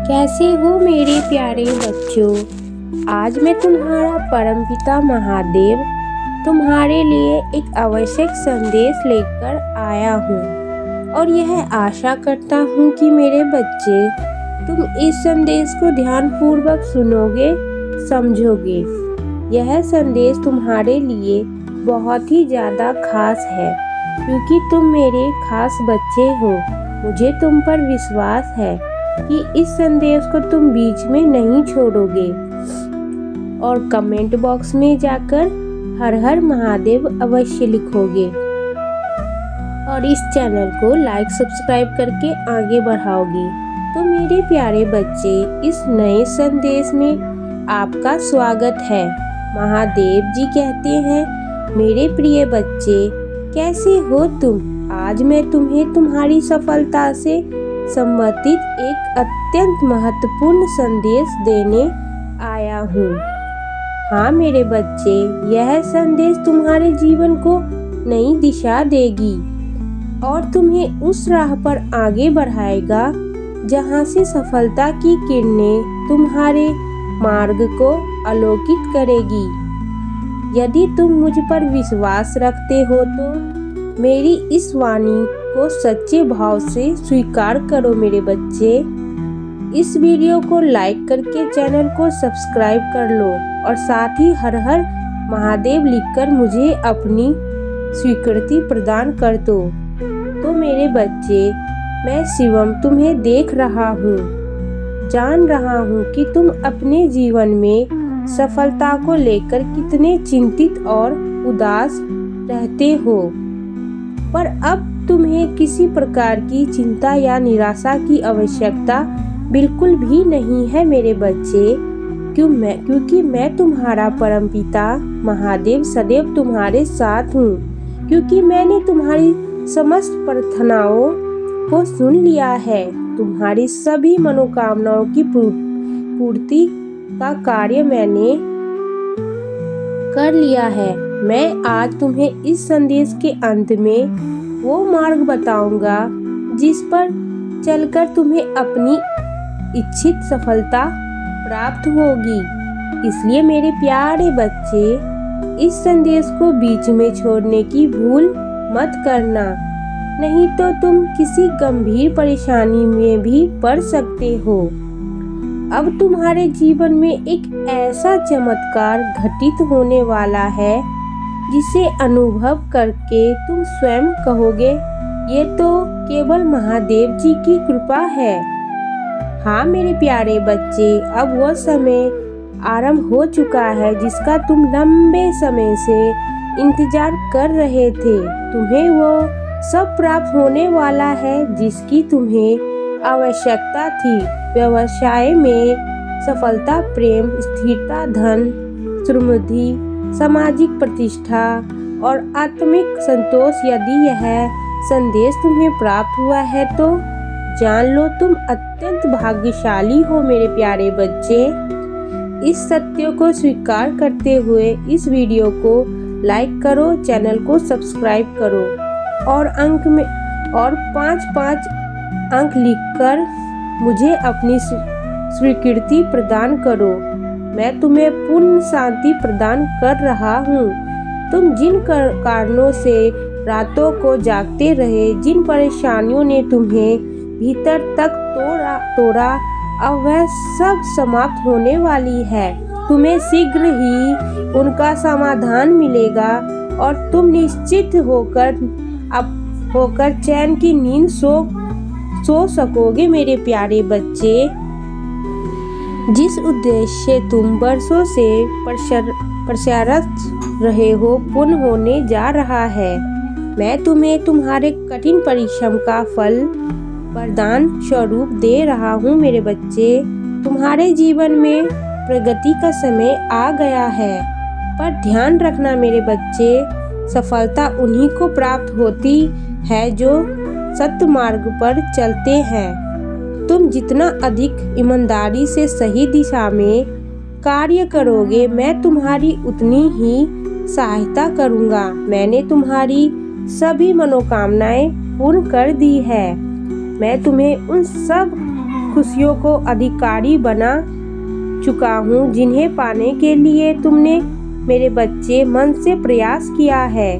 कैसे हो मेरे प्यारे बच्चों। आज मैं तुम्हारा परमपिता महादेव तुम्हारे लिए एक आवश्यक संदेश लेकर आया हूँ और यह आशा करता हूँ कि मेरे बच्चे तुम इस संदेश को ध्यानपूर्वक सुनोगे, समझोगे। यह संदेश तुम्हारे लिए बहुत ही ज़्यादा खास है क्योंकि तुम मेरे खास बच्चे हो। मुझे तुम पर विश्वास है कि इस संदेश को तुम बीच में नहीं छोड़ोगे और कमेंट बॉक्स में जाकर हर हर महादेव अवश्य लिखोगे और इस चैनल को लाइक सब्सक्राइब करके आगे बढ़ाओगे। तो मेरे प्यारे बच्चे, इस नए संदेश में आपका स्वागत है। महादेव जी कहते हैं, मेरे प्रिय बच्चे कैसे हो तुम। आज मैं तुम्हें तुम्हारी सफलता से संबंधित एक अत्यंत महत्वपूर्ण संदेश देने आया हूँ। हाँ मेरे बच्चे, यह संदेश तुम्हारे जीवन को नई दिशा देगी और तुम्हें उस राह पर आगे बढ़ाएगा जहाँ से सफलता की किरणें तुम्हारे मार्ग को आलोकित करेगी। यदि तुम मुझ पर विश्वास रखते हो तो मेरी इस वाणी को सच्चे भाव से स्वीकार करो मेरे बच्चे। इस वीडियो को लाइक करके चैनल को सब्सक्राइब कर लो और साथ ही हर हर महादेव लिखकर मुझे अपनी स्वीकृति प्रदान कर दो। तो मेरे बच्चे, मैं शिवम तुम्हें देख रहा हूँ, जान रहा हूँ कि तुम अपने जीवन में सफलता को लेकर कितने चिंतित और उदास रहते हो, पर अब तुम्हें किसी प्रकार की चिंता या निराशा की आवश्यकता बिल्कुल भी नहीं है मेरे बच्चे। क्योंकि मैं तुम्हारा परमपिता महादेव सदैव तुम्हारे साथ हूँ। क्योंकि मैंने तुम्हारी समस्त प्रार्थनाओं को सुन लिया है। तुम्हारी सभी मनोकामनाओं की पूर्ति का कार्य मैंने कर लिया है। मैं आज तुम्हें इस संदेश के अंत में वो मार्ग बताऊंगा जिस पर चलकर तुम्हें अपनी इच्छित सफलता प्राप्त होगी। इसलिए मेरे प्यारे बच्चे, इस संदेश को बीच में छोड़ने की भूल मत करना, नहीं तो तुम किसी गंभीर परेशानी में भी पड़ सकते हो। अब तुम्हारे जीवन में एक ऐसा चमत्कार घटित होने वाला है जिसे अनुभव करके तुम स्वयं कहोगे, ये तो केवल महादेव जी की कृपा है। हाँ मेरे प्यारे बच्चे, अब वह समय आरंभ हो चुका है जिसका तुम लंबे समय से इंतजार कर रहे थे। तुम्हें वो सब प्राप्त होने वाला है जिसकी तुम्हें आवश्यकता थी। व्यवसाय में सफलता, प्रेम, स्थिरता, धन, समृद्धि, सामाजिक प्रतिष्ठा और आत्मिक संतोष। यदि यह संदेश तुम्हें प्राप्त हुआ है तो जान लो तुम अत्यंत भाग्यशाली हो मेरे प्यारे बच्चे। इस सत्य को स्वीकार करते हुए इस वीडियो को लाइक करो, चैनल को सब्सक्राइब करो और अंक में और 5-5 अंक लिखकर मुझे अपनी स्वीकृति प्रदान करो। मैं तुम्हें पूर्ण शांति प्रदान कर रहा हूँ। तुम जिन कारणों से रातों को जागते रहे, जिन परेशानियों ने तुम्हें भीतर तक तोड़ा, अब वह सब समाप्त होने वाली है। तुम्हें शीघ्र ही उनका समाधान मिलेगा और तुम निश्चित होकर चैन की नींद सो सकोगे मेरे प्यारे बच्चे। जिस उद्देश्य तुम वर्षों से प्रयासरत रहे हो पूर्ण होने जा रहा है। मैं तुम्हें तुम्हारे कठिन परिश्रम का फल वरदान स्वरूप दे रहा हूँ मेरे बच्चे। तुम्हारे जीवन में प्रगति का समय आ गया है, पर ध्यान रखना मेरे बच्चे, सफलता उन्हीं को प्राप्त होती है जो सत्य मार्ग पर चलते हैं। तुम जितना अधिक ईमानदारी से सही दिशा में कार्य करोगे, मैं तुम्हारी उतनी ही सहायता करूँगा। मैंने तुम्हारी सभी मनोकामनाएं पूर्ण कर दी है। मैं तुम्हें उन सब खुशियों को अधिकारी बना चुका हूँ जिन्हें पाने के लिए तुमने मेरे बच्चे मन से प्रयास किया है।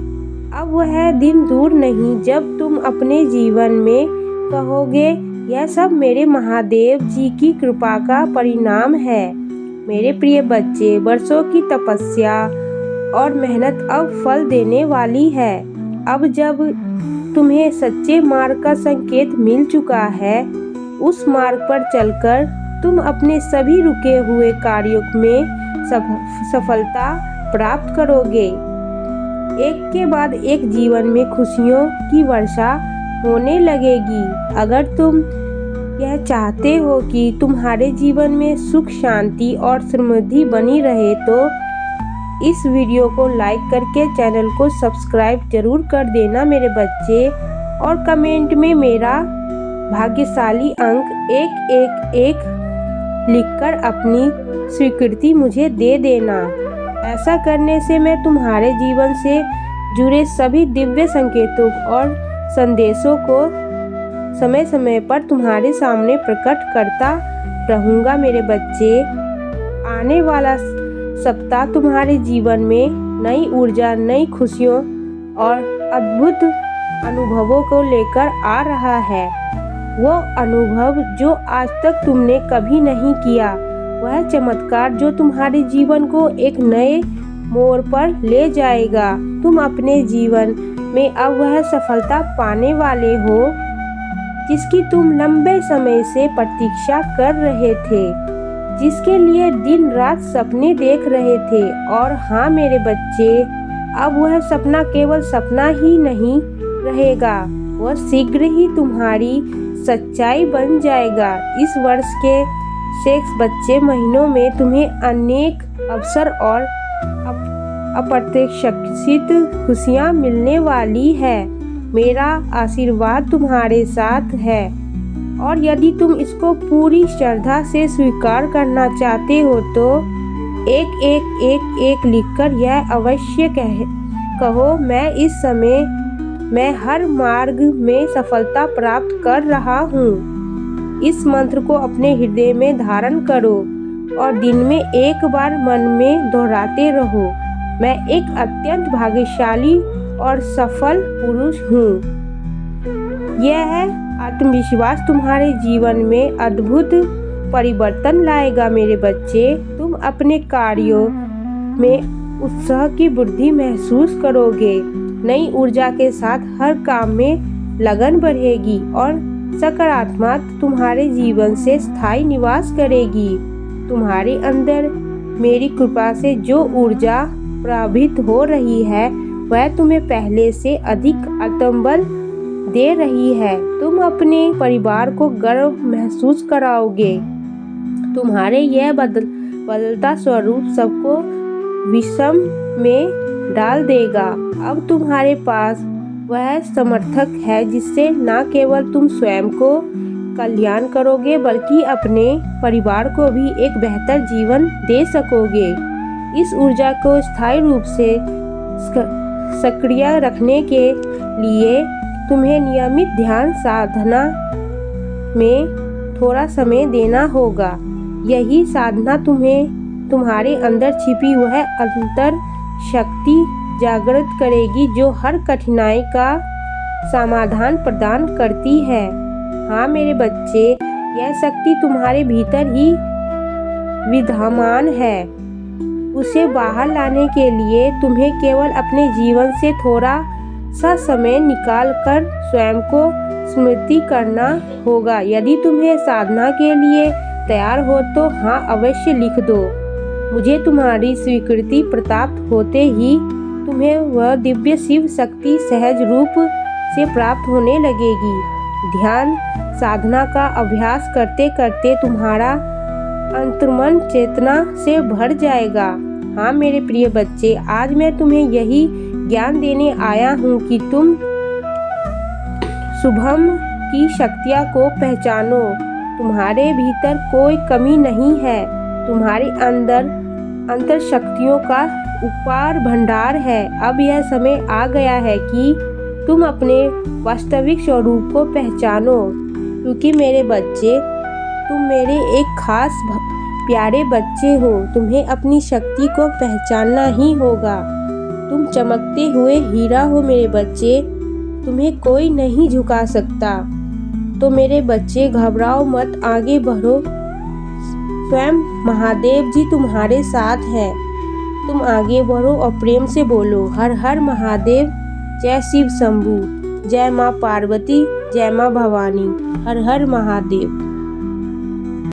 अब वह दिन दूर नहीं जब तुम अपने जीवन में कहोगे, यह सब मेरे महादेव जी की कृपा का परिणाम है। मेरे प्रिय बच्चे, वर्षों की तपस्या और मेहनत अब फल देने वाली है। अब जब तुम्हें सच्चे मार्ग का संकेत मिल चुका है, उस मार्ग पर चलकर तुम अपने सभी रुके हुए कार्यों में सफलता प्राप्त करोगे। एक के बाद एक जीवन में खुशियों की वर्षा होने लगेगी। अगर तुम यह चाहते हो कि तुम्हारे जीवन में सुख, शांति और समृद्धि बनी रहे तो इस वीडियो को लाइक करके चैनल को सब्सक्राइब जरूर कर देना मेरे बच्चे, और कमेंट में मेरा भाग्यशाली अंक 111 लिखकर अपनी स्वीकृति मुझे दे देना। ऐसा करने से मैं तुम्हारे जीवन से जुड़े सभी दिव्य संकेतों और संदेशों को समय समय पर तुम्हारे सामने प्रकट करता रहूँगा मेरे बच्चे। आने वाला सप्ताह तुम्हारे जीवन में नई ऊर्जा, नई खुशियों और अद्भुत अनुभवों को लेकर आ रहा है। वो अनुभव जो आज तक तुमने कभी नहीं किया, वह चमत्कार जो तुम्हारे जीवन को एक नए मोड़ पर ले जाएगा। तुम अपने जीवन में अब वह सफलता पाने वाले हो जिसकी तुम लंबे समय से प्रतीक्षा कर रहे थे, जिसके लिए दिन रात सपने देख रहे थे। और हाँ मेरे बच्चे, अब वह सपना केवल सपना ही नहीं रहेगा, वह शीघ्र ही तुम्हारी सच्चाई बन जाएगा। इस वर्ष के शेष बचे महीनों में तुम्हें अनेक अवसर और अप्रत्याशित खुशियाँ मिलने वाली है। मेरा आशीर्वाद तुम्हारे साथ है, और यदि तुम इसको पूरी श्रद्धा से स्वीकार करना चाहते हो तो 1111 लिखकर यह अवश्य कहो, मैं इस समय मैं हर मार्ग में सफलता प्राप्त कर रहा हूँ। इस मंत्र को अपने हृदय में धारण करो और दिन में एक बार मन में दोहराते रहो, मैं एक अत्यंत भाग्यशाली और सफल पुरुष हूँ। यह आत्मविश्वास तुम्हारे जीवन में अद्भुत परिवर्तन लाएगा मेरे बच्चे। तुम अपने कार्यों में उत्साह की वृद्धि महसूस करोगे, नई ऊर्जा के साथ हर काम में लगन बढ़ेगी और सकारात्मक तुम्हारे जीवन से स्थायी निवास करेगी। तुम्हारे अंदर मेरी कृपा से जो ऊर्जा प्रभावित हो रही है, वह तुम्हें पहले से अधिक आत्मबल दे रही है। तुम अपने परिवार को गर्व महसूस कराओगे। तुम्हारे यह बदलता स्वरूप सबको विषम में डाल देगा। अब तुम्हारे पास वह समर्थक है जिससे न केवल तुम स्वयं को कल्याण करोगे बल्कि अपने परिवार को भी एक बेहतर जीवन दे सकोगे। इस ऊर्जा को स्थायी रूप से सक्रिय रखने के लिए तुम्हें नियमित ध्यान साधना में थोड़ा समय देना होगा। यही साधना तुम्हें तुम्हारे अंदर छिपी वह अंतर शक्ति जागृत करेगी जो हर कठिनाई का समाधान प्रदान करती है। हाँ मेरे बच्चे, यह शक्ति तुम्हारे भीतर ही विद्यमान है। उसे बाहर लाने के लिए तुम्हें केवल अपने जीवन से थोड़ा सा समय निकालकर स्वयं को स्मृति करना होगा। यदि तुम्हें साधना के लिए तैयार हो तो हाँ अवश्य लिख दो। मुझे तुम्हारी स्वीकृति प्राप्त होते ही तुम्हें वह दिव्य शिव शक्ति सहज रूप से प्राप्त होने लगेगी। ध्यान साधना का अभ्यास करते करते तुम्हारा अंतर्मन चेतना से भर जाएगा। हाँ मेरे प्रिय बच्चे, आज मैं तुम्हें यही ज्ञान देने आया हूँ कि तुम शुभम की शक्तियाँ को पहचानो। तुम्हारे भीतर कोई कमी नहीं है। तुम्हारे अंदर अंतर शक्तियों का अपार भंडार है। अब यह समय आ गया है कि तुम अपने वास्तविक स्वरूप को पहचानो, क्योंकि मेरे बच्चे तुम मेरे एक खास प्यारे बच्चे हो, तुम्हें अपनी शक्ति को पहचानना ही होगा। तुम चमकते हुए हीरा हो मेरे बच्चे, तुम्हें कोई नहीं झुका सकता। तो मेरे बच्चे घबराओ मत, आगे बढ़ो, स्वयं महादेव जी तुम्हारे साथ हैं। तुम आगे बढ़ो और प्रेम से बोलो, हर हर महादेव, जय शिव शंभू, जय माँ पार्वती, जय माँ भवानी, हर हर महादेव।